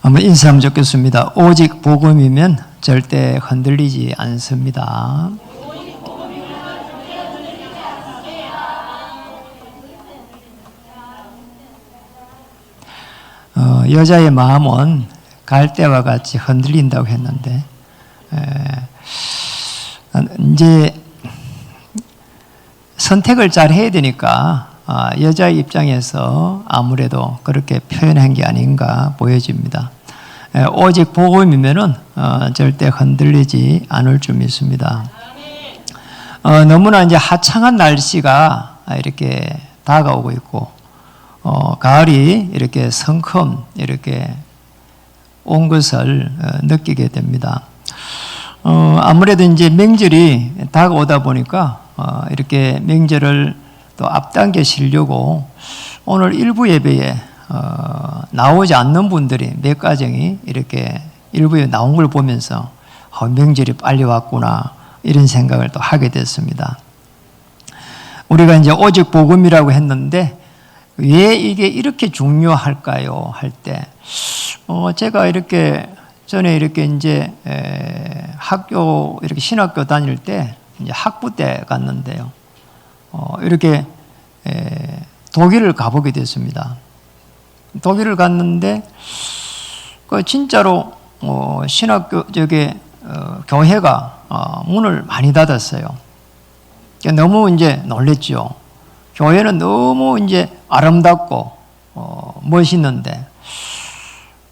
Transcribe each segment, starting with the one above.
한번 인사하면 좋겠습니다. 오직 복음이면 절대 흔들리지 않습니다. 여자의 마음은 갈대와 같이 흔들린다고 했는데 이제 선택을 잘 해야 되니까 여자의 입장에서 아무래도 그렇게 표현한 게 아닌가 보여집니다. 오직 복음이면은 절대 흔들리지 않을 줄 믿습니다. 너무나 이제 하창한 날씨가 이렇게 다가오고 있고 가을이 이렇게 성큼 이렇게 온 것을 느끼게 됩니다. 아무래도 이제 명절이 다가오다 보니까 이렇게 명절을 또 앞당기시려고 오늘 일부 예배에 나오지 않는 분들이 몇 가정이 이렇게 일부에 나온 걸 보면서 명절이 빨리 왔구나 이런 생각을 또 하게 됐습니다. 우리가 이제 오직 복음이라고 했는데 왜 이게 이렇게 중요할까요? 할 때 제가 이렇게 전에 이렇게 이제 학교 이렇게 신학교 다닐 때 이제 학부 때 갔는데요. 이렇게 독일을 가보게 됐습니다. 독일을 갔는데 그 진짜로 신학교 교회가 문을 많이 닫았어요. 너무 이제 놀랬죠. 교회는 너무 이제 아름답고 멋있는데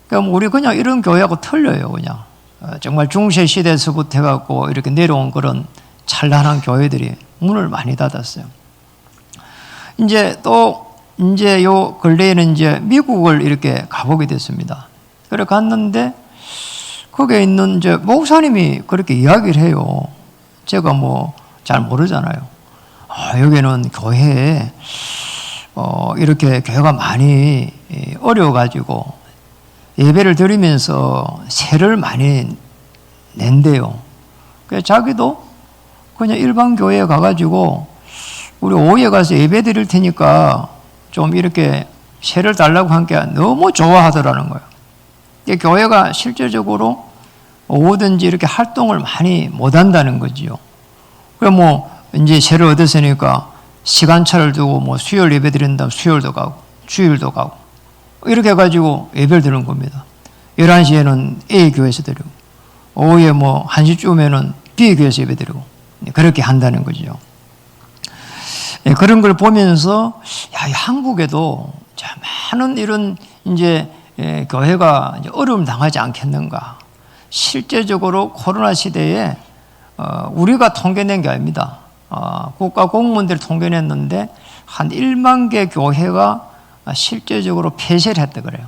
그럼 우리 그냥 이런 교회하고 틀려요. 그냥 정말 중세 시대에서부터 해갖고 이렇게 내려온 그런 찬란한 교회들이 문을 많이 닫았어요. 이제 요 근래에는 이제 미국을 이렇게 가보게 됐습니다. 그래 갔는데 거기에 있는 이제 목사님이 그렇게 이야기를 해요. 제가 뭐 잘 모르잖아요. 여기는 교회에 이렇게 교회가 많이 어려워가지고 예배를 드리면서 세를 많이 낸대요. 그래서 자기도 그냥 일반 교회에 가가지고 우리 오후에 가서 예배 드릴 테니까 좀 이렇게 세를 달라고 한 게 너무 좋아하더라는 거예요. 교회가 실제적으로 오후든지 이렇게 활동을 많이 못 한다는 거지요. 그럼 뭐 이제 세를 얻었으니까 시간차를 두고 뭐 수요일 예배 드린다면 수요일도 가고 주일도 가고 이렇게 해가지고 예배를 드리는 겁니다. 11시에는 A 교회에서 드리고 오후에 뭐 1시쯤에는 B 교회에서 예배 드리고 그렇게 한다는 거죠. 그런 걸 보면서 한국에도 많은 이런 이제 교회가 이제 어려움 당하지 않겠는가. 실제적으로 코로나 시대에 우리가 통계낸 게 아닙니다. 국가 공무원들이 통계냈는데 한 1만 개 교회가 실제적으로 폐쇄를 했다 그래요.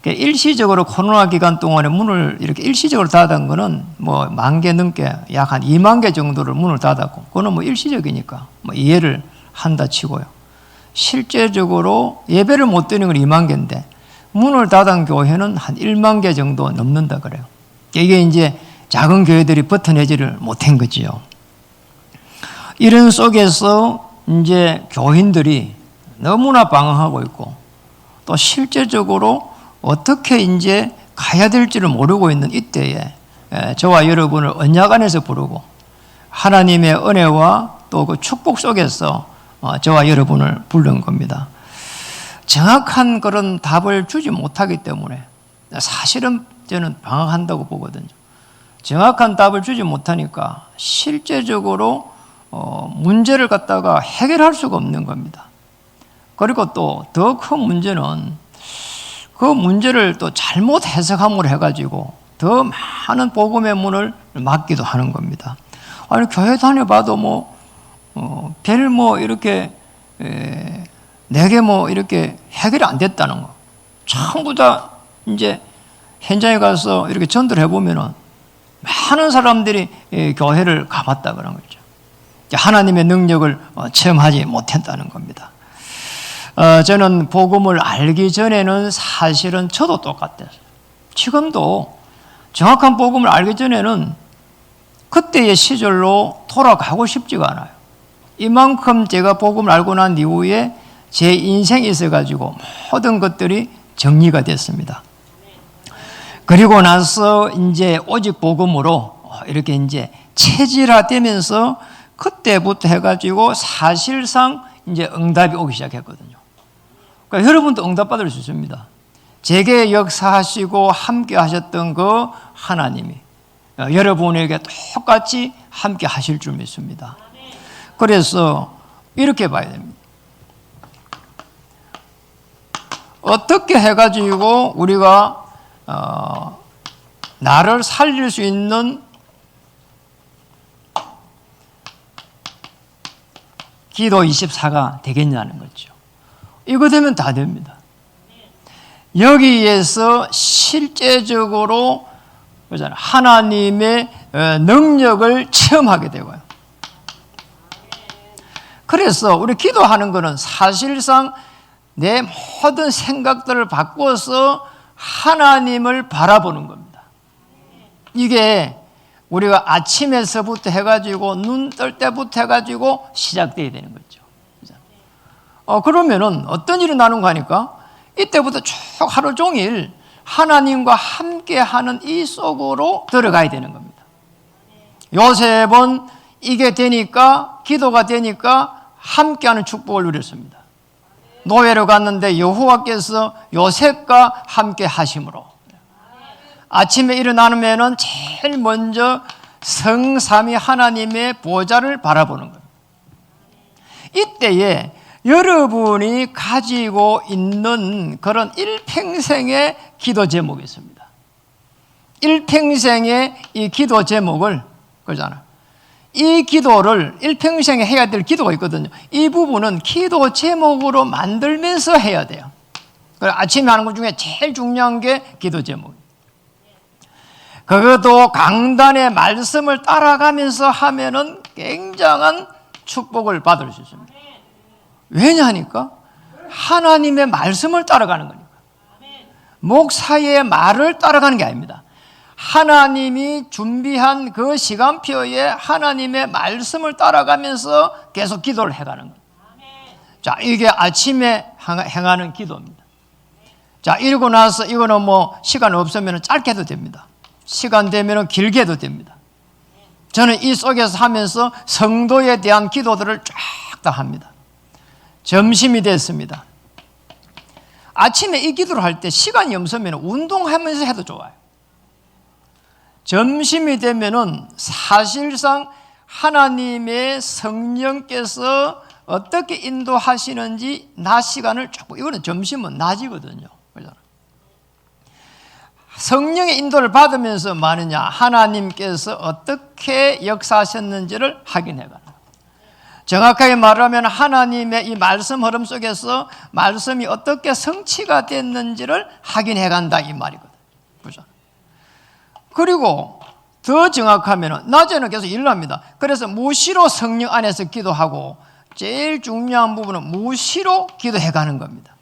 일시적으로 코로나 기간 동안에 문을 이렇게 일시적으로 닫은 거는 뭐 1만 개 넘게 약 한 2만 개 정도를 문을 닫았고 그거는 뭐 일시적이니까 뭐 이해를 한다 치고요. 실제적으로 예배를 못 드리는 건 2만 개인데 문을 닫은 교회는 한 1만 개 정도 넘는다 그래요. 이게 이제 작은 교회들이 버텨내지를 못한 거지요. 이런 속에서 이제 교인들이 너무나 방황하고 있고 또 실제적으로 어떻게 이제 가야 될지를 모르고 있는 이때에 저와 여러분을 언약 안에서 부르고 하나님의 은혜와 또 그 축복 속에서 저와 여러분을 부른 겁니다. 정확한 그런 답을 주지 못하기 때문에 사실은 저는 방황한다고 보거든요. 정확한 답을 주지 못하니까 실제적으로 문제를 갖다가 해결할 수가 없는 겁니다. 그리고 또 더 큰 문제는 그 문제를 또 잘못 해석함으로 해가지고 더 많은 복음의 문을 막기도 하는 겁니다. 아니 교회 다녀봐도 별 이렇게 내게 이렇게 해결이 안 됐다는 거. 전부 다 이제 현장에 가서 이렇게 전도를 해보면은 많은 사람들이 교회를 가봤다 그런 거죠. 하나님의 능력을 체험하지 못했다는 겁니다. 저는 복음을 알기 전에는 사실은 저도 똑같았어요. 지금도 정확한 복음을 알기 전에는 그때의 시절로 돌아가고 싶지가 않아요. 이만큼 제가 복음을 알고 난 이후에 제 인생이 있어가지고 모든 것들이 정리가 됐습니다. 그리고 나서 이제 오직 복음으로 이렇게 이제 체질화되면서 그때부터 해가지고 사실상 이제 응답이 오기 시작했거든요. 그러니까 여러분도 응답 받을 수 있습니다. 제게 역사하시고 함께 하셨던 그 하나님이 여러분에게 똑같이 함께 하실 줄 믿습니다. 그래서 이렇게 봐야 됩니다. 어떻게 해가지고 우리가 나를 살릴 수 있는 기도 24가 되겠냐는 거죠. 이거 되면 다 됩니다. 여기에서 실제적으로 하나님의 능력을 체험하게 되고요. 그래서 우리 기도하는 것은 사실상 내 모든 생각들을 바꿔서 하나님을 바라보는 겁니다. 이게 우리가 아침에서부터 해가지고 눈 뜰 때부터 해가지고 시작돼야 되는 거죠. 그러면은 어떤 일이 나는가 하니까 이때부터 쭉 하루 종일 하나님과 함께하는 이 속으로 들어가야 되는 겁니다. 요셉은 이게 되니까 기도가 되니까 함께하는 축복을 누렸습니다. 노예로 갔는데 여호와께서 요셉과 함께 하심으로 아침에 일어나면은 제일 먼저 성삼위 하나님의 보좌를 바라보는 겁니다. 이때에 여러분이 가지고 있는 그런 일평생의 기도 제목이 있습니다. 일평생의 이 기도 제목을 그러잖아요. 이 기도를 일평생에 해야 될 기도가 있거든요. 이 부분은 기도 제목으로 만들면서 해야 돼요. 아침에 하는 것 중에 제일 중요한 게 기도 제목이에요. 그것도 강단의 말씀을 따라가면서 하면은 굉장한 축복을 받을 수 있습니다. 왜냐하니까 하나님의 말씀을 따라가는 거니까. 목사의 말을 따라가는 게 아닙니다. 하나님이 준비한 그 시간표에 하나님의 말씀을 따라가면서 계속 기도를 해가는 거예요. 자, 이게 아침에 행하는 기도입니다. 자, 이러고 나서 이거는 뭐 시간 없으면 짧게 해도 됩니다. 시간 되면 길게 해도 됩니다. 저는 이 속에서 하면서 성도에 대한 기도들을 쫙 다 합니다. 점심이 됐습니다. 아침에 이 기도를 할 때 시간이 없으면 운동하면서 해도 좋아요. 점심이 되면은 사실상 하나님의 성령께서 어떻게 인도하시는지 낮 시간을 조금, 이거는 점심은 낮이거든요. 성령의 인도를 받으면서 뭐하느냐, 하나님께서 어떻게 역사하셨는지를 확인해가는 거예요. 정확하게 말하면 하나님의 이 말씀 흐름 속에서 말씀이 어떻게 성취가 됐는지를 확인해간다 이 말이거든요. 그죠? 그리고 더 정확하면 낮에는 계속 일을 합니다. 그래서 무시로 성령 안에서 기도하고 제일 중요한 부분은 무시로 기도해가는 겁니다.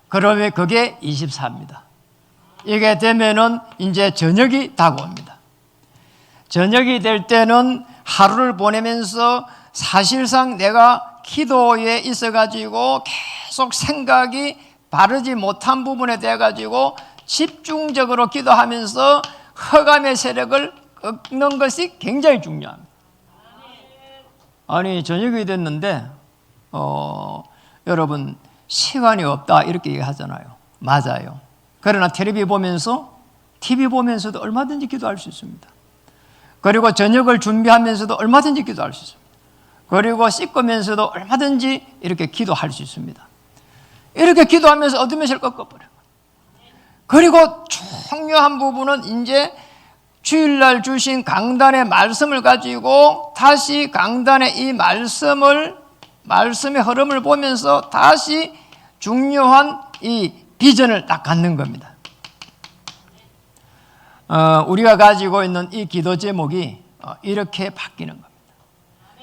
그러면 그게 24입니다. 이게 되면은 이제 저녁이 다가옵니다. 저녁이 될 때는 하루를 보내면서 사실상 내가 기도에 있어가지고 계속 생각이 바르지 못한 부분에 대해가지고 집중적으로 기도하면서 허감의 세력을 꺾는 것이 굉장히 중요합니다. 아니, 저녁이 됐는데, 여러분, 시간이 없다 이렇게 얘기하잖아요. 맞아요. 그러나 TV 보면서도 얼마든지 기도할 수 있습니다. 그리고 저녁을 준비하면서도 얼마든지 기도할 수 있습니다. 그리고 씻으면서도 얼마든지 이렇게 기도할 수 있습니다. 이렇게 기도하면서 어둠의 세력을 꺾어버려요. 그리고 중요한 부분은 이제 주일날 주신 강단의 말씀을 가지고 다시 강단의 이 말씀의 흐름을 보면서 다시 중요한 이 비전을 딱 갖는 겁니다. 우리가 가지고 있는 이 기도 제목이 이렇게 바뀌는 겁니다.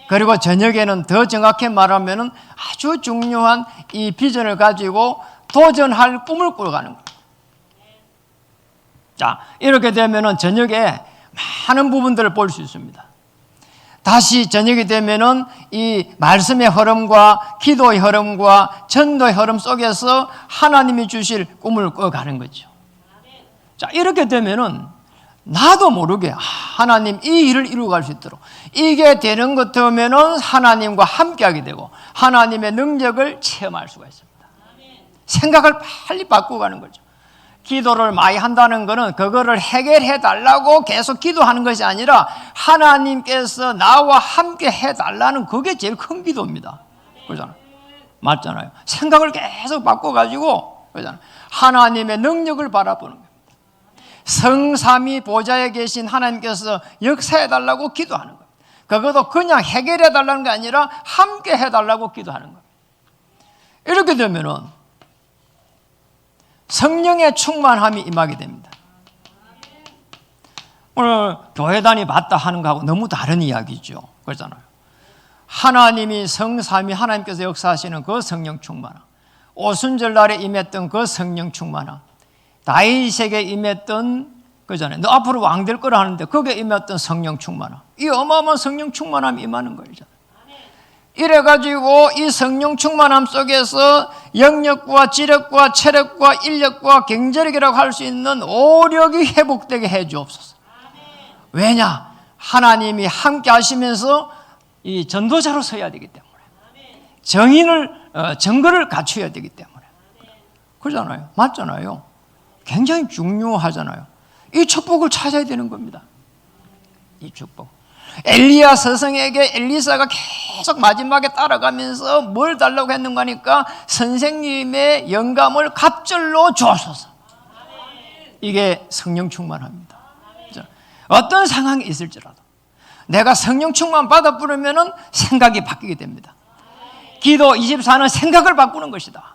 그리고 저녁에는 더 정확히 말하면 아주 중요한 이 비전을 가지고 도전할 꿈을 꾸어가는 겁니다. 자, 이렇게 되면은 저녁에 많은 부분들을 볼 수 있습니다. 다시 저녁이 되면은 이 말씀의 흐름과 기도의 흐름과 전도의 흐름 속에서 하나님이 주실 꿈을 꿔가는 거죠. 자, 이렇게 되면은 나도 모르게 하나님 이 일을 이루어갈 수 있도록 이게 되는 것 같으면은 하나님과 함께하게 되고 하나님의 능력을 체험할 수가 있습니다. 생각을 빨리 바꾸고 가는 거죠. 기도를 많이 한다는 것은 그거를 해결해 달라고 계속 기도하는 것이 아니라 하나님께서 나와 함께 해달라는 그게 제일 큰 기도입니다. 그렇잖아요. 맞잖아요. 생각을 계속 바꿔가지고 그렇잖아요. 하나님의 능력을 바라보는 겁니다. 성삼위 보좌에 계신 하나님께서 역사해 달라고 기도하는 겁니다. 그것도 그냥 해결해 달라는 게 아니라 함께 해달라고 기도하는 겁니다. 이렇게 되면은 성령의 충만함이 임하게 됩니다. 오늘 교회단이 봤다 하는 거하고 너무 다른 이야기죠. 그렇잖아요. 하나님이 성삼위 하나님께서 역사하시는 그 성령 충만함, 오순절 날에 임했던 그 성령 충만함, 다윗에게 임했던 그잖아요. 너 앞으로 왕 될 거라 하는데 거기에 임했던 성령 충만함, 이 어마어마한 성령 충만함이 임하는 거죠. 이래가지고 이 성령 충만함 속에서 영력과 지력과 체력과 인력과 경제력이라고 할 수 있는 오력이 회복되게 해 주옵소서. 왜냐? 하나님이 함께 하시면서 이 전도자로 서야 되기 때문에 증거를 갖춰야 되기 때문에 그러잖아요. 맞잖아요. 굉장히 중요하잖아요. 이 축복을 찾아야 되는 겁니다. 이 축복. 엘리야 서성에게 엘리사가 계속 마지막에 따라가면서 뭘 달라고 했는가 하니까 선생님의 영감을 갑절로 주옵소서. 이게 성령 충만합니다. 어떤 상황이 있을지라도 내가 성령 충만 받아 부르면 생각이 바뀌게 됩니다. 기도 24는 생각을 바꾸는 것이다.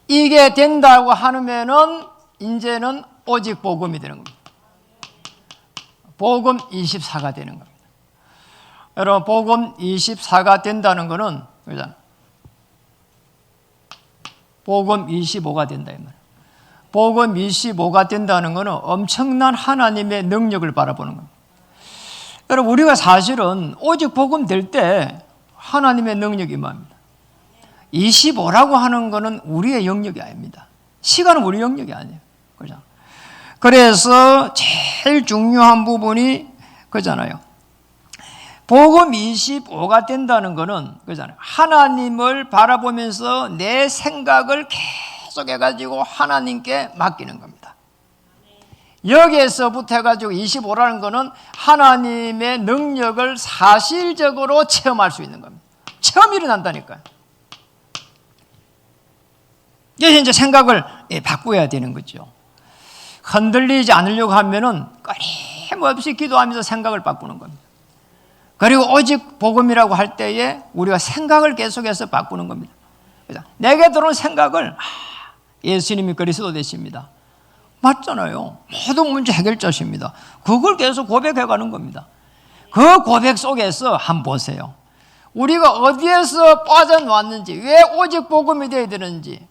이게 된다고 하면은 이제는 오직 복음이 되는 겁니다. 복음 24가 되는 겁니다. 여러분, 복음 24가 된다는 것은 복음 25가 된다 이 말이에요. 복음 25가 된다는 것은 엄청난 하나님의 능력을 바라보는 겁니다. 여러분, 우리가 사실은 오직 복음 될 때 하나님의 능력이 임합니다. 25라고 하는 것은 우리의 영역이 아닙니다. 시간은 우리 영역이 아니에요. 그죠? 그래서 제일 중요한 부분이 그잖아요. 복음 25가 된다는 것은 그잖아요. 하나님을 바라보면서 내 생각을 계속 해가지고 하나님께 맡기는 겁니다. 여기에서부터 해가지고 25라는 것은 하나님의 능력을 사실적으로 체험할 수 있는 겁니다. 체험이 일어난다니까요. 그래서 이제 생각을 바꿔야 되는 거죠. 흔들리지 않으려고 하면은 끊임없이 기도하면서 생각을 바꾸는 겁니다. 그리고 오직 복음이라고 할 때에 우리가 생각을 계속해서 바꾸는 겁니다. 내게 들어온 생각을 예수님이 그리스도 되십니다. 맞잖아요. 모든 문제 해결자십니다. 그걸 계속 고백해가는 겁니다. 그 고백 속에서 한번 보세요. 우리가 어디에서 빠져나왔는지, 왜 오직 복음이 되어야 되는지,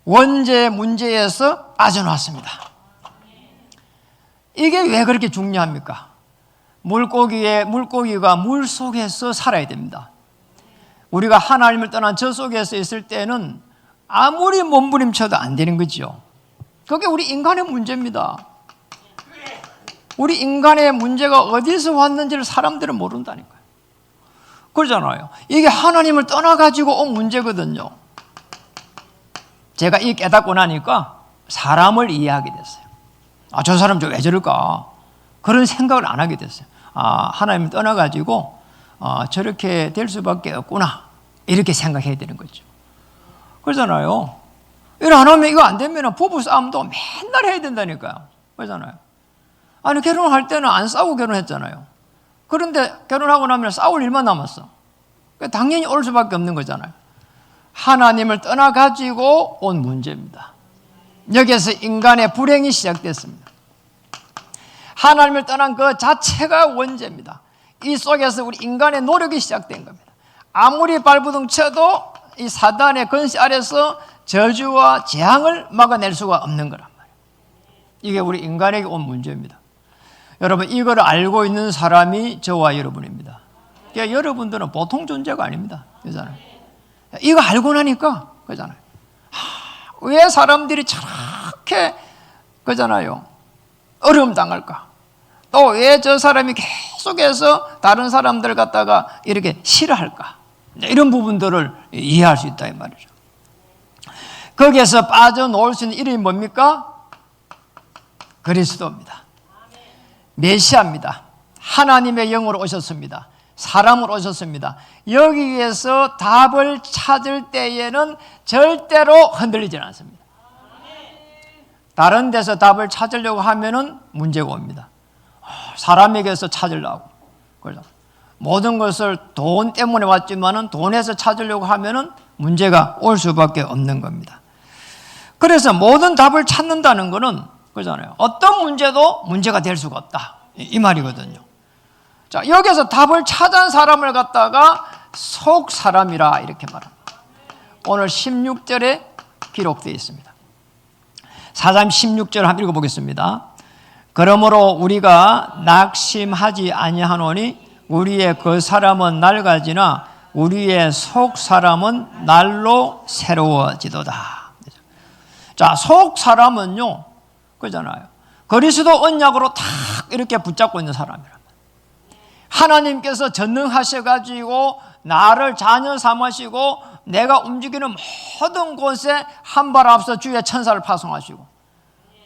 원죄 문제에서 빠져나왔습니다. 이게 왜 그렇게 중요합니까? 물고기가 물 속에서 살아야 됩니다. 우리가 하나님을 떠난 저 속에서 있을 때는 아무리 몸부림쳐도 안 되는 거죠. 그게 우리 인간의 문제입니다. 우리 인간의 문제가 어디서 왔는지를 사람들은 모른다니까요. 그러잖아요. 이게 하나님을 떠나가지고 온 문제거든요. 제가 이 깨닫고 나니까 사람을 이해하게 됐어요. 저 사람 왜 저럴까? 그런 생각을 안 하게 됐어요. 하나님을 떠나가지고 저렇게 될 수밖에 없구나. 이렇게 생각해야 되는 거죠. 그러잖아요. 이거 안 하면 이거 안 되면 부부 싸움도 맨날 해야 된다니까요. 그러잖아요. 아니, 결혼할 때는 안 싸우고 결혼했잖아요. 그런데 결혼하고 나면 싸울 일만 남았어. 당연히 올 수밖에 없는 거잖아요. 하나님을 떠나가지고 온 문제입니다. 여기에서 인간의 불행이 시작됐습니다. 하나님을 떠난 그 자체가 원죄입니다. 이 속에서 우리 인간의 노력이 시작된 겁니다. 아무리 발부둥 쳐도 이 사단의 권세 아래서 저주와 재앙을 막아낼 수가 없는 거란 말이에요. 이게 우리 인간에게 온 문제입니다. 여러분, 이걸 알고 있는 사람이 저와 여러분입니다. 그러니까 여러분들은 보통 존재가 아닙니다. 그잖아요. 이거 알고 나니까 그잖아요. 왜 사람들이 저렇게 그잖아요. 어려움 당할까? 또 왜 저 사람이 계속해서 다른 사람들 갖다가 이렇게 싫어할까? 이런 부분들을 이해할 수 있다 이 말이죠. 거기에서 빠져나올 수 있는 이름이 뭡니까? 그리스도입니다. 메시아입니다. 하나님의 영으로 오셨습니다. 사람으로 오셨습니다. 여기에서 답을 찾을 때에는 절대로 흔들리지 않습니다. 다른 데서 답을 찾으려고 하면은 문제가 옵니다. 사람에게서 찾으려고. 그래서 모든 것을 돈 때문에 왔지만은 돈에서 찾으려고 하면은 문제가 올 수밖에 없는 겁니다. 그래서 모든 답을 찾는다는 것은 그잖아요. 어떤 문제도 문제가 될 수가 없다. 이 말이거든요. 자, 여기서 답을 찾은 사람을 갖다가 속 사람이라 이렇게 말합니다. 오늘 16절에 기록되어 있습니다. 4장 16절 한번 읽어보겠습니다. 그러므로 우리가 낙심하지 아니하노니 우리의 그 사람은 낡아지나 우리의 속 사람은 날로 새로워지도다. 자, 속 사람은요, 그잖아요. 그리스도 언약으로 탁 이렇게 붙잡고 있는 사람이랍니다. 하나님께서 전능하셔가지고 나를 자녀 삼으시고 내가 움직이는 모든 곳에 한 발 앞서 주의 천사를 파송하시고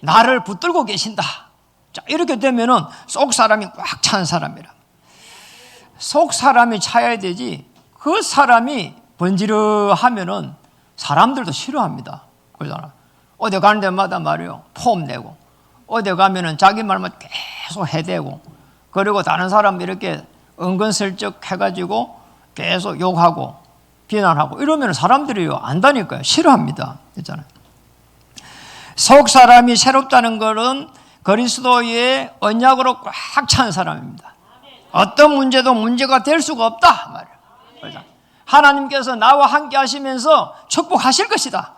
나를 붙들고 계신다. 자, 이렇게 되면은 속 사람이 꽉 찬 사람이라. 속 사람이 차야 되지 그 사람이 번지르하면은 사람들도 싫어합니다. 그러잖아. 어디 가는 데마다 말이요. 폼 내고 어디 가면은 자기 말만 계속 해대고 그리고 다른 사람 이렇게 은근슬쩍 해가지고 계속 욕하고 비난하고 이러면 사람들이요 안다니까요. 싫어합니다. 있잖아요. 속 사람이 새롭다는 것은 그리스도의 언약으로 꽉 찬 사람입니다. 어떤 문제도 문제가 될 수가 없다 말이에요. 하나님께서 나와 함께 하시면서 축복하실 것이다.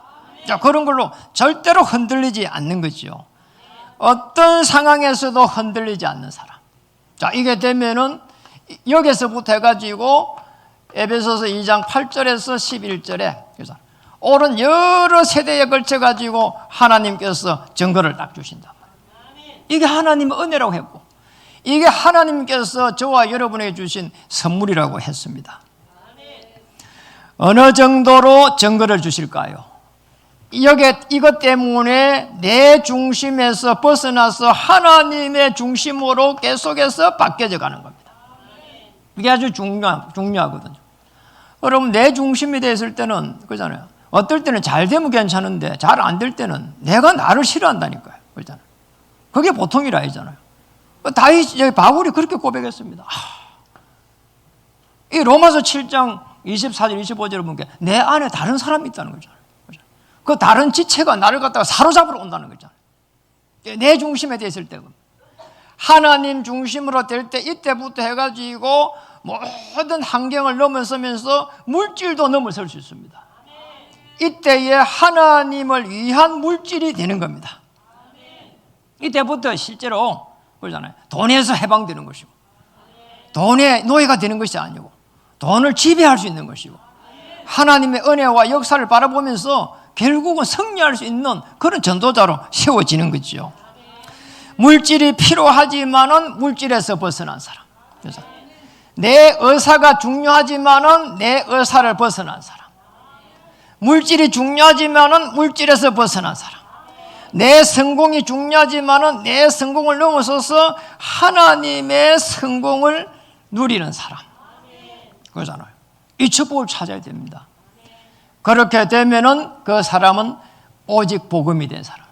자, 그런 걸로 절대로 흔들리지 않는 거죠. 어떤 상황에서도 흔들리지 않는 사람. 자, 이게 되면은 여기서부터 해가지고 에베소서 2장 8절에서 11절에 그래서 옳은 여러 세대에 걸쳐가지고 하나님께서 증거를 딱 주신다. 이게 하나님의 은혜라고 했고 이게 하나님께서 저와 여러분에게 주신 선물이라고 했습니다. 어느 정도로 증거를 주실까요? 이것 때문에 내 중심에서 벗어나서 하나님의 중심으로 계속해서 바뀌어져 가는 겁니다. 이게 아주 중요하거든요. 여러분, 내 중심이 됐을 때는, 그렇잖아요. 어떨 때는 잘 되면 괜찮은데, 잘 안 될 때는 내가 나를 싫어한다니까요. 그렇잖아요. 그게 보통이라 하잖아요. 바울이 그렇게 고백했습니다. 이 로마서 7장 24절, 25절을 보니까 내 안에 다른 사람이 있다는 거잖아요. 그 다른 지체가 나를 갖다가 사로잡으러 온다는 거잖아요. 내 중심에 됐을 때. 하나님 중심으로 될 때 이때부터 해가지고 모든 환경을 넘어서면서 물질도 넘어설 수 있습니다. 이때에 하나님을 위한 물질이 되는 겁니다. 이때부터 실제로 그러잖아요. 돈에서 해방되는 것이고 돈의 노예가 되는 것이 아니고 돈을 지배할 수 있는 것이고 하나님의 은혜와 역사를 바라보면서 결국은 승리할 수 있는 그런 전도자로 세워지는 거죠. 물질이 필요하지만은 물질에서 벗어난 사람. 그래서 내 의사가 중요하지만은 내 의사를 벗어난 사람. 물질이 중요하지만은 물질에서 벗어난 사람. 내 성공이 중요하지만은 내 성공을 넘어서서 하나님의 성공을 누리는 사람. 그러잖아요. 이 축복을 찾아야 됩니다. 그렇게 되면은 그 사람은 오직 복음이 된 사람.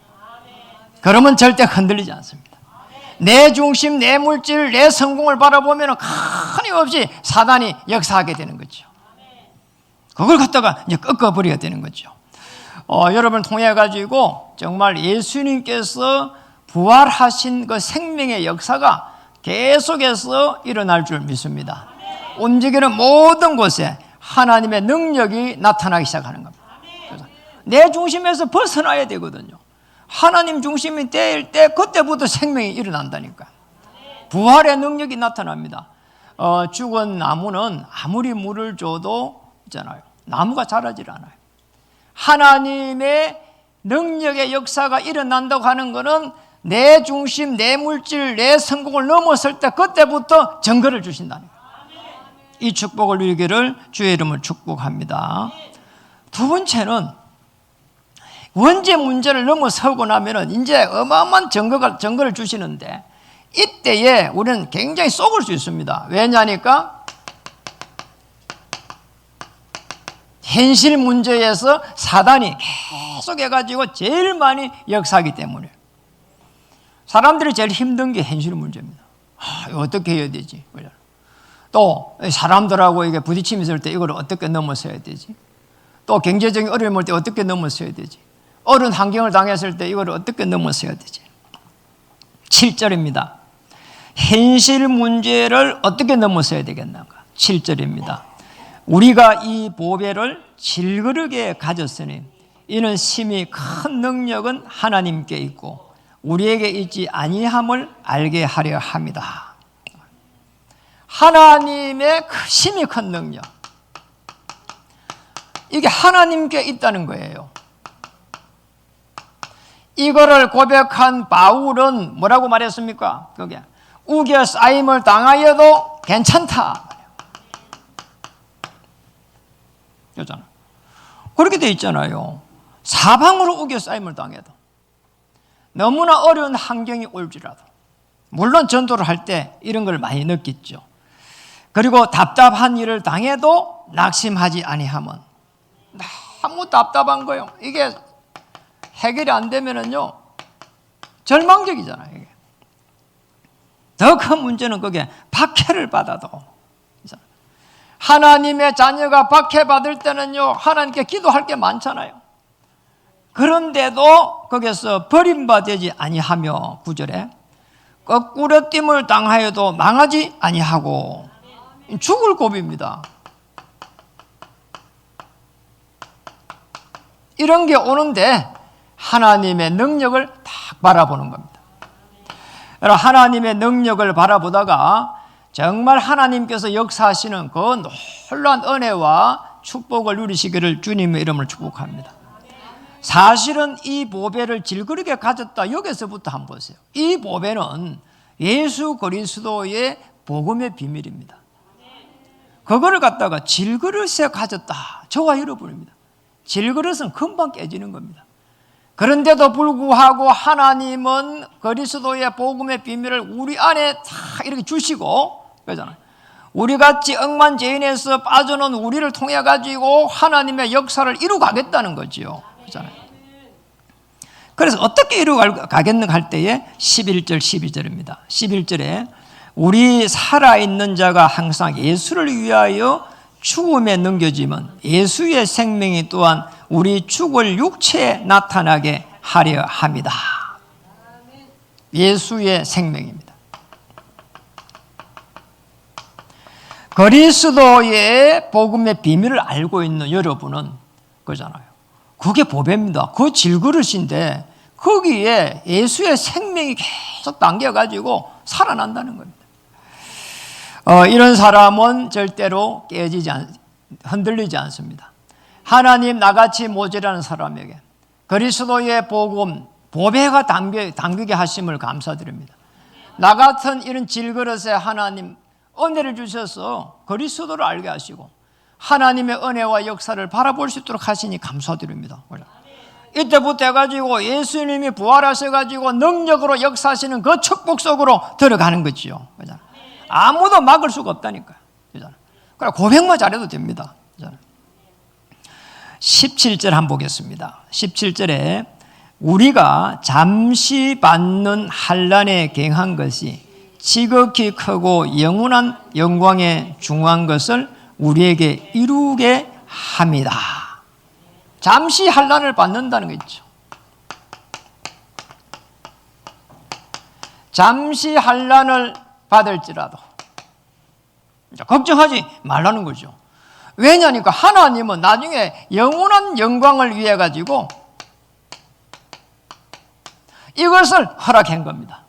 그러면 절대 흔들리지 않습니다. 내 중심, 내 물질, 내 성공을 바라보면 끊임없이 사단이 역사하게 되는 거죠. 그걸 갖다가 이제 꺾어버려야 되는 거죠. 여러분을 통해 가지고 정말 예수님께서 부활하신 그 생명의 역사가 계속해서 일어날 줄 믿습니다. 움직이는 모든 곳에 하나님의 능력이 나타나기 시작하는 겁니다. 그래서 내 중심에서 벗어나야 되거든요. 하나님 중심이 될 때 그때부터 생명이 일어난다니까. 부활의 능력이 나타납니다. 죽은 나무는 아무리 물을 줘도 있잖아요, 나무가 자라질 않아요. 하나님의 능력의 역사가 일어난다고 하는 것은 내 중심, 내 물질, 내 성공을 넘었을 때 그때부터 증거를 주신다는 거예요. 이 축복을 누리기를 주의 이름으로 축복합니다. 두 번째는 원죄 문제를 넘어서고 나면은 이제 어마어마한 증거를 주시는데, 이때에 우리는 굉장히 속을 수 있습니다. 왜냐니까 현실 문제에서 사단이 계속 해가지고 제일 많이 역사하기 때문에 사람들이 제일 힘든 게 현실 문제입니다. 이거 어떻게 해야 되지? 또 사람들하고 이게 부딪힘이 있을 때 이걸 어떻게 넘어서야 되지? 또 경제적인 어려움을 올 때 어떻게 넘어서야 되지? 어려운 환경을 당했을 때 이걸 어떻게 넘어서야 되지? 7절입니다. 현실 문제를 어떻게 넘어서야 되겠는가? 7절입니다. 우리가 이 보배를 질그릇에 가졌으니 이는 심히 큰 능력은 하나님께 있고 우리에게 있지 아니함을 알게 하려 합니다. 하나님의 심히 큰 능력, 이게 하나님께 있다는 거예요. 이거를 고백한 바울은 뭐라고 말했습니까? 그게 우겨 쌓임을 당하여도 괜찮다. 그렇잖아요. 그렇게 돼 있잖아요. 사방으로 우겨 쌓임을 당해도, 너무나 어려운 환경이 올지라도, 물론 전도를 할 때 이런 걸 많이 느꼈죠. 그리고 답답한 일을 당해도 낙심하지 아니함은, 너무 답답한 거예요. 이게 해결이 안 되면은요 절망적이잖아요. 이게 더 큰 문제는 그게 박해를 받아도, 하나님의 자녀가 박해받을 때는요 하나님께 기도할 게 많잖아요. 그런데도 거기서 버림받지 아니하며, 9절에 거꾸로 됨을 당하여도 망하지 아니하고, 죽을 고비입니다. 이런 게 오는데 하나님의 능력을 딱 바라보는 겁니다. 여러분, 하나님의 능력을 바라보다가 정말 하나님께서 역사하시는 그 놀라운 은혜와 축복을 누리시기를 주님의 이름으로 축복합니다. 사실은 이 보배를 질그릇에 가졌다, 여기서부터 한번 보세요. 이 보배는 예수 그리스도의 복음의 비밀입니다. 그거를 갖다가 질그릇에 가졌다, 저와 여러분입니다. 질그릇은 금방 깨지는 겁니다. 그런데도 불구하고 하나님은 그리스도의 복음의 비밀을 우리 안에 다 이렇게 주시고, 그러잖아요. 우리같이 억만죄인에서 빠져놓은 우리를 통해 가지고 하나님의 역사를 이루가겠다는 거지요. 그러잖아요. 그래서 어떻게 이루가겠는가 할 때에 11절 12절입니다. 11절에 우리 살아있는 자가 항상 예수를 위하여 죽음에 넘겨지면 예수의 생명이 또한 우리 죽을 육체에 나타나게 하려 합니다. 예수의 생명입니다. 그리스도의 복음의 비밀을 알고 있는 여러분은 그잖아요. 그게 보배입니다. 그 질그릇인데 거기에 예수의 생명이 계속 당겨가지고 살아난다는 겁니다. 이런 사람은 절대로 흔들리지 않습니다. 하나님 나같이 모자라는 사람에게 그리스도의 복음, 보배가 담기게 하심을 감사드립니다. 나 같은 이런 질그릇에 하나님 은혜를 주셔서 그리스도를 알게 하시고 하나님의 은혜와 역사를 바라볼 수 있도록 하시니 감사드립니다. 이때부터 해가지고 예수님이 부활하셔가지고 능력으로 역사하시는 그 축복 속으로 들어가는 거지요. 아무도 막을 수가 없다니까요. 그래 고백만 잘해도 됩니다. 17절 한번 보겠습니다. 17절에 우리가 잠시 받는 환난에 갱한 것이 지극히 크고 영원한 영광에 중한 것을 우리에게 이루게 합니다. 잠시 환난을 받는다는 거 있죠. 잠시 환난을 받을지라도 걱정하지 말라는 거죠. 왜냐니까 하나님은 나중에 영원한 영광을 위해 가지고 이것을 허락한 겁니다.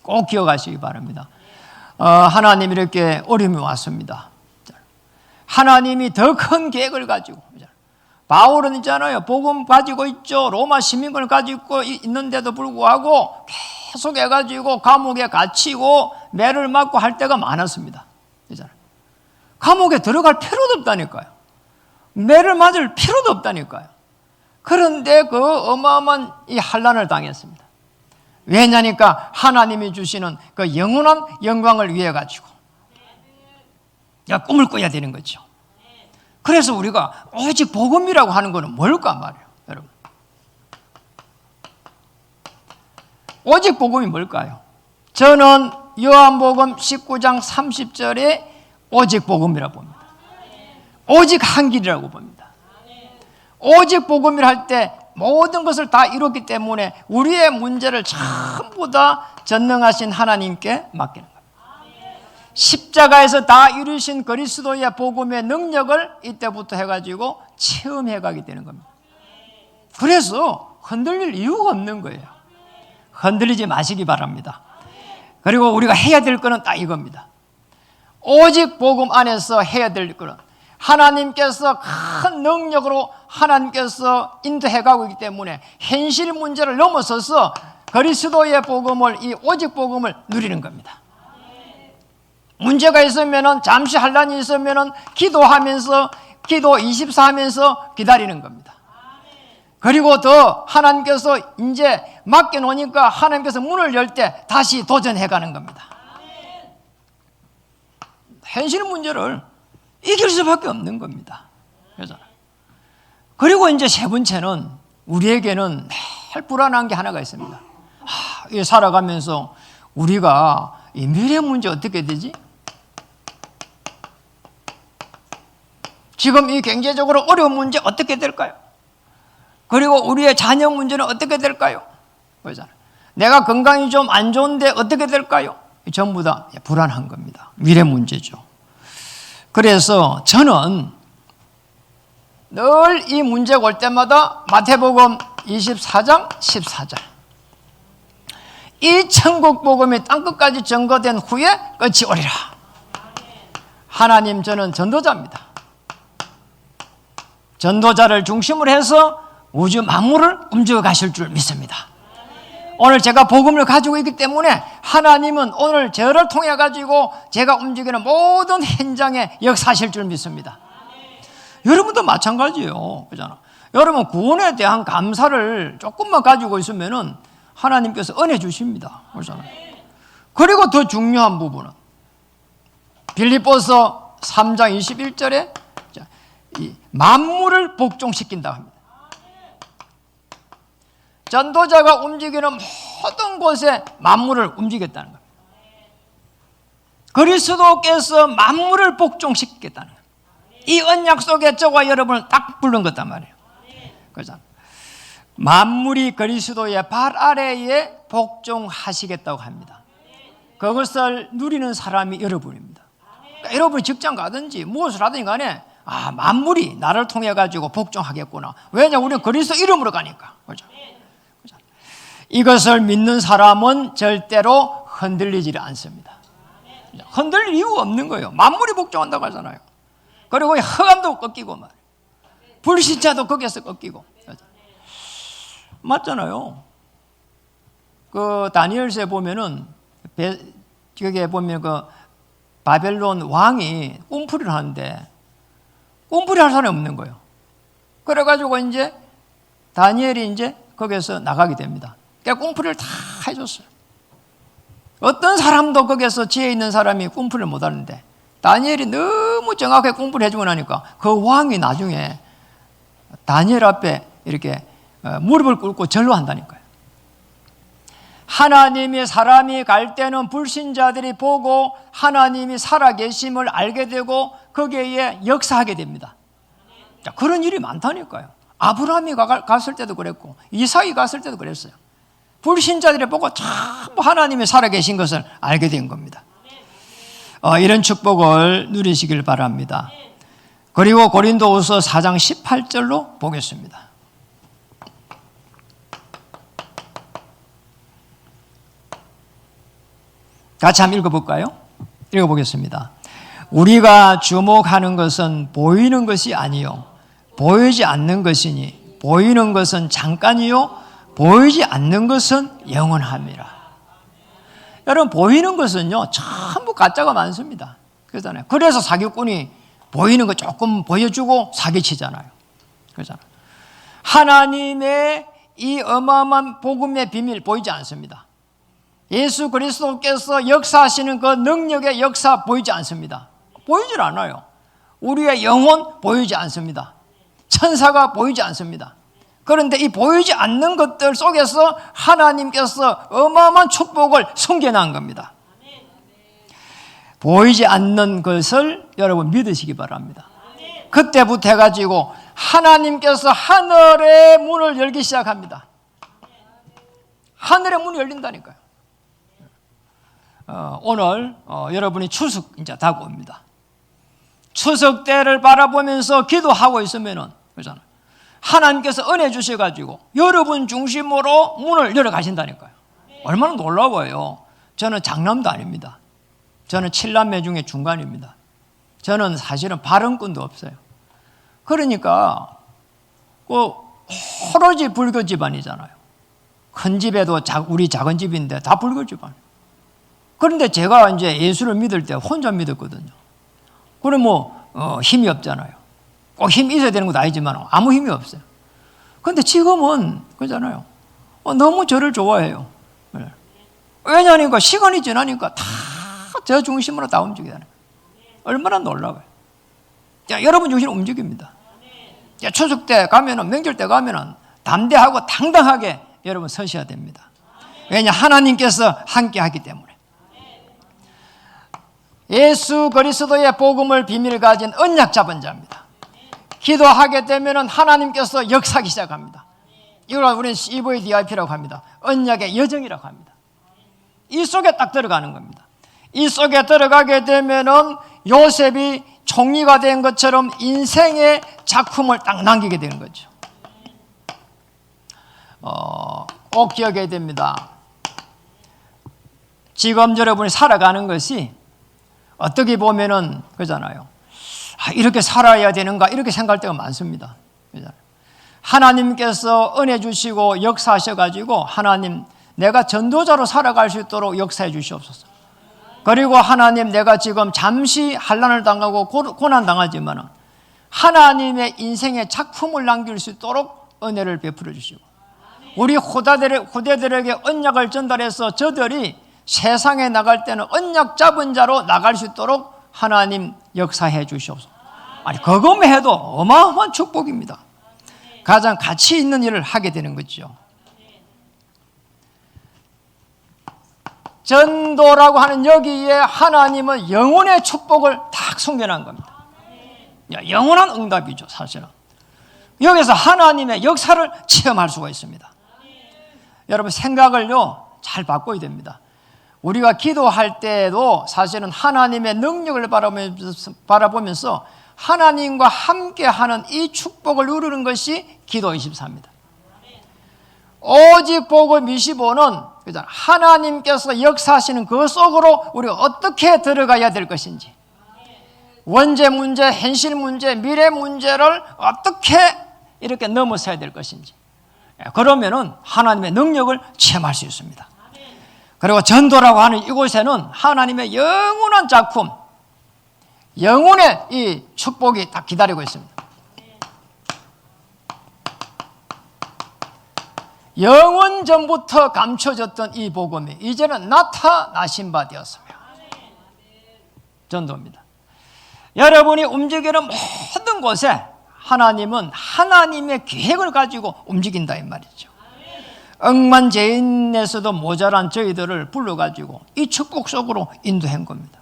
꼭 기억하시기 바랍니다. 하나님이 이렇게 어려움이 왔습니다. 하나님이 더 큰 계획을 가지고, 바울은 있잖아요. 복음 가지고 있죠. 로마 시민권을 가지고 있는데도 불구하고 계속 해가지고 감옥에 갇히고 매를 맞고 할 때가 많았습니다. 감옥에 들어갈 필요도 없다니까요. 매를 맞을 필요도 없다니까요. 그런데 그 어마어마한 이 환난을 당했습니다. 왜냐니까 하나님이 주시는 그 영원한 영광을 위해 가지고 꿈을 꿔야 되는 거죠. 그래서 우리가 오직 복음이라고 하는 것은 뭘까 말이에요, 여러분. 오직 복음이 뭘까요? 저는 요한복음 19장 30절에 오직 복음이라고 봅니다. 오직 한 길이라고 봅니다. 오직 복음이라 할 때 모든 것을 다 이뤘기 때문에 우리의 문제를 전부 다 전능하신 하나님께 맡기는 겁니다. 십자가에서 다 이루신 그리스도의 복음의 능력을 이때부터 해가지고 체험해 가게 되는 겁니다. 그래서 흔들릴 이유가 없는 거예요. 흔들리지 마시기 바랍니다. 그리고 우리가 해야 될 거는 딱 이겁니다. 오직 복음 안에서 해야 될 거는 하나님께서 큰 능력으로 하나님께서 인도해 가고 있기 때문에 현실 문제를 넘어서서 그리스도의 복음을, 이 오직 복음을 누리는 겁니다. 문제가 있으면, 잠시 환난이 있으면 기도하면서, 기도 24 하면서 기다리는 겁니다. 그리고 더 하나님께서 이제 맡겨놓으니까 하나님께서 문을 열 때 다시 도전해 가는 겁니다. 현실 문제를 이길 수밖에 없는 겁니다. 그리고 이제 세 번째는 우리에게는 매일 불안한 게 하나가 있습니다. 살아가면서 우리가 이 미래 문제 어떻게 되지? 지금 이 경제적으로 어려운 문제 어떻게 될까요? 그리고 우리의 자녀 문제는 어떻게 될까요? 내가 건강이 좀 안 좋은데 어떻게 될까요? 전부 다 불안한 겁니다. 미래 문제죠. 그래서 저는 늘 이 문제가 올 때마다 마태복음 24장 14절, 이 천국 복음이 땅끝까지 전거된 후에 끝이 오리라. 하나님, 저는 전도자입니다. 전도자를 중심으로 해서 우주 만물을 움직여 가실 줄 믿습니다. 오늘 제가 복음을 가지고 있기 때문에 하나님은 오늘 저를 통해 가지고 제가 움직이는 모든 현장에 역사하실 줄 믿습니다. 여러분도 마찬가지예요. 그렇잖아. 여러분 구원에 대한 감사를 조금만 가지고 있으면은 하나님께서 은혜 주십니다. 그렇잖아요. 그리고 더 중요한 부분은 빌립보서 3장 21절에 만물을 복종시킨다 합니다. 전도자가 움직이는 모든 곳에 만물을 움직였다는 겁니다. 그리스도께서 만물을 복종시키겠다는 겁니다. 이 언약 속에 저와 여러분을 딱 부른 것단 말이에요. 그렇죠? 만물이 그리스도의 발 아래에 복종하시겠다고 합니다. 그것을 누리는 사람이 여러분입니다. 그러니까 여러분이 직장 가든지 무엇을 하든지 간에 만물이 나를 통해 가지고 복종하겠구나. 왜냐, 우리는 그리스도 이름으로 가니까. 그렇죠? 이것을 믿는 사람은 절대로 흔들리지 않습니다. 흔들릴 이유가 없는 거예요. 만물이 복종한다고 하잖아요. 그리고 흑암도 꺾이고 말이에요. 불신자도 거기에서 꺾이고. 맞잖아요. 그 다니엘서에 보면은 저기에 보면 그 바벨론 왕이 꿈풀이를 하는데 꿈풀이 할 사람이 없는 거예요. 그래가지고 이제 다니엘이 이제 거기에서 나가게 됩니다. 그러니까 꿈풀이를 다 해줬어요. 어떤 사람도 거기에서 지혜 있는 사람이 꿈풀이를 못 하는데 다니엘이 너무 정확하게 꿈풀이를 해주고 나니까 그 왕이 나중에 다니엘 앞에 이렇게 무릎을 꿇고 절로 한다니까요. 하나님이 사람이 갈 때는 불신자들이 보고 하나님이 살아계심을 알게 되고 거기에 역사하게 됩니다. 자, 그런 일이 많다니까요. 아브라함이 갔을 때도 그랬고 이삭이 갔을 때도 그랬어요. 불신자들이 보고 전부 하나님이 살아계신 것을 알게 된 겁니다. 이런 축복을 누리시길 바랍니다. 그리고 고린도후서 4장 18절로 보겠습니다. 같이 한번 읽어볼까요? 읽어보겠습니다. 우리가 주목하는 것은 보이는 것이 아니요 보이지 않는 것이니 보이는 것은 잠깐이요 보이지 않는 것은 영원함이라. 여러분, 보이는 것은요 전부 가짜가 많습니다. 그러잖아요. 그래서 사기꾼이 보이는 거 조금 보여주고 사기치잖아요. 그러잖아요. 하나님의 이 어마어마한 복음의 비밀 보이지 않습니다. 예수 그리스도께서 역사하시는 그 능력의 역사 보이지 않습니다. 보이질 않아요. 우리의 영혼 보이지 않습니다. 천사가 보이지 않습니다. 그런데 이 보이지 않는 것들 속에서 하나님께서 어마어마한 축복을 숨겨놓은 겁니다. 보이지 않는 것을 여러분 믿으시기 바랍니다. 그때부터 해가지고 하나님께서 하늘의 문을 열기 시작합니다. 하늘의 문이 열린다니까요. 오늘 여러분이 추석 이제 다가옵니다. 추석 때를 바라보면서 기도하고 있으면은 그렇잖아요. 하나님께서 은혜 주셔가지고 여러분 중심으로 문을 열어 가신다니까요. 얼마나 놀라워요. 저는 장남도 아닙니다. 저는 7남매 중에 중간입니다. 저는 사실은 발언권도 없어요. 그러니까 오로지 불교 집안이잖아요. 큰 집에도 우리 작은 집인데 다 불교 집안. 그런데 제가 이제 예수를 믿을 때 혼자 믿었거든요. 그럼 힘이 없잖아요. 꼭 힘이 있어야 되는 것도 아니지만 아무 힘이 없어요. 그런데 지금은 그러잖아요. 너무 저를 좋아해요. 왜냐하니까 시간이 지나니까 다 저 중심으로 다 움직이잖아요. 얼마나 놀라워요. 자, 여러분 중심으로 움직입니다. 자, 추석 때 가면은, 명절 때 가면은 담대하고 당당하게 여러분 서셔야 됩니다. 왜냐, 하나님께서 함께 하기 때문에. 예수 그리스도의 복음을 비밀 가진 언약 잡은 자입니다. 기도하게 되면은 하나님께서 역사하기 시작합니다. 이걸 우리는 CVDIP라고 합니다. 언약의 여정이라고 합니다. 이 속에 딱 들어가는 겁니다. 이 속에 들어가게 되면은 요셉이 총리가 된 것처럼 인생의 작품을 딱 남기게 되는 거죠. 꼭 기억해야 됩니다. 지금 여러분이 살아가는 것이 어떻게 보면은 그러잖아요. 이렇게 살아야 되는가 이렇게 생각할 때가 많습니다. 그러잖아요. 하나님께서 은혜 주시고 역사하셔가지고 하나님 내가 전도자로 살아갈 수 있도록 역사해 주시옵소서. 그리고 하나님 내가 지금 잠시 환난을 당하고 고난 당하지만 하나님의 인생의 작품을 남길 수 있도록 은혜를 베풀어 주시고 우리 후대들에게 언약을 전달해서 저들이 세상에 나갈 때는 언약 잡은 자로 나갈 수 있도록 하나님 역사해 주시옵소서. 아니 그것만 해도 어마어마한 축복입니다. 가장 가치 있는 일을 하게 되는 거죠. 전도라고 하는 여기에 하나님은 영혼의 축복을 딱 숨겨놓은 겁니다. 영원한 응답이죠, 사실은. 여기서 하나님의 역사를 체험할 수가 있습니다. 여러분 생각을요 잘 바꿔야 됩니다. 우리가 기도할 때도 사실은 하나님의 능력을 바라보면서 하나님과 함께하는 이 축복을 누리는 것이 기도 24입니다. 오직 복음 25는 하나님께서 역사하시는 그 속으로 우리가 어떻게 들어가야 될 것인지 원죄 문제, 현실 문제, 미래 문제를 어떻게 이렇게 넘어서야 될 것인지 그러면은 하나님의 능력을 체험할 수 있습니다. 그리고 전도라고 하는 이곳에는 하나님의 영원한 작품, 영혼의 이 축복이 딱 기다리고 있습니다. 영원 전부터 감춰졌던 이 복음이 이제는 나타나신 바 되었으며 전도입니다. 여러분이 움직이는 모든 곳에 하나님은 하나님의 계획을 가지고 움직인다 이 말이죠. 억만죄인에서도 모자란 저희들을 불러가지고 이 축복 속으로 인도한 겁니다.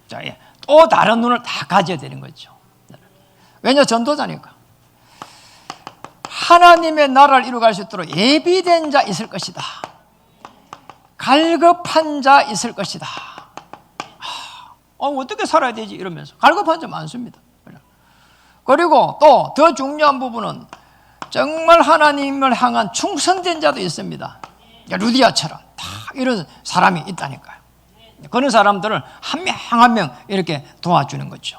자, 또 다른 눈을 다 가져야 되는 거죠. 왜냐 전도자니까. 하나님의 나라를 이루어갈 수 있도록 예비된 자 있을 것이다. 갈급한 자 있을 것이다. 어떻게 살아야 되지 이러면서 갈급한 자 많습니다. 그리고 또 더 중요한 부분은 정말 하나님을 향한 충성된 자도 있습니다. 루디아처럼 다 이런 사람이 있다니까요. 그런 사람들을 한 명 한 명 이렇게 도와주는 거죠.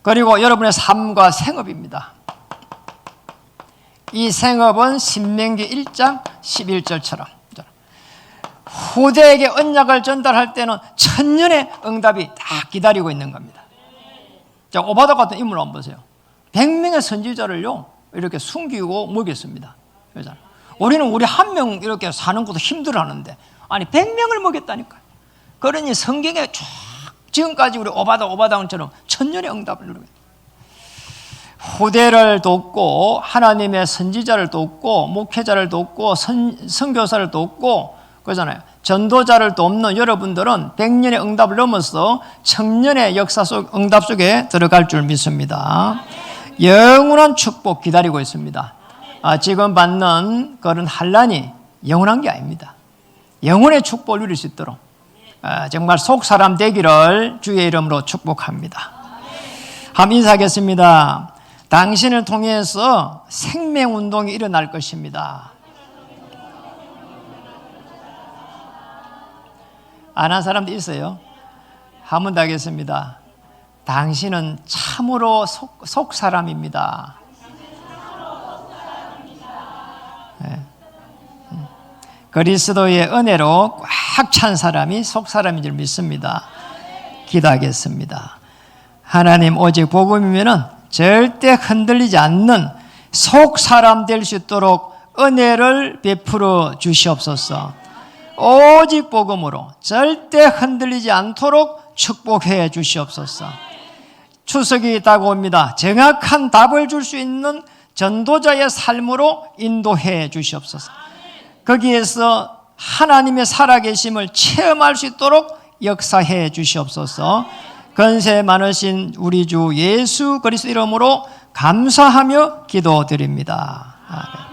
그리고 여러분의 삶과 생업입니다. 이 생업은 신명기 1장 11절처럼 후대에게 언약을 전달할 때는 천년의 응답이 딱 기다리고 있는 겁니다. 자, 오바다 같은 인물 한번 보세요. 100명의 선지자를요 이렇게 숨기고 먹였습니다. 우리는 우리 한 명 이렇게 사는 것도 힘들어하는데 아니 100명을 먹였다니까요. 그러니 성경에 쭉 지금까지 우리 오바다처럼 천년의 응답을 누르고 후대를 돕고 하나님의 선지자를 돕고 목회자를 돕고 선교사를 돕고 그러잖아요. 전도자를 돕는 여러분들은 100년의 응답을 넘어서 청년의 역사 속 응답 속에 들어갈 줄 믿습니다. 영원한 축복 기다리고 있습니다. 지금 받는 그런 환난이 영원한 게 아닙니다. 영원의 축복을 누릴 수 있도록 정말 속사람 되기를 주의 이름으로 축복합니다. 한번 인사하겠습니다. 당신을 통해서 생명운동이 일어날 것입니다. 안 한 사람도 있어요. 한 번 더 하겠습니다. 당신은 참으로 속사람입니다. 네. 그리스도의 은혜로 꽉 찬 사람이 속사람인 줄 믿습니다. 기도하겠습니다. 하나님 오직 복음이면은 절대 흔들리지 않는 속사람 될 수 있도록 은혜를 베풀어 주시옵소서. 오직 복음으로 절대 흔들리지 않도록 축복해 주시옵소서. 추석이 다가옵니다. 정확한 답을 줄 수 있는 전도자의 삶으로 인도해 주시옵소서. 거기에서 하나님의 살아계심을 체험할 수 있도록 역사해 주시옵소서. 건세 많으신 우리 주 예수 그리스도 이름으로 감사하며 기도드립니다. 아멘.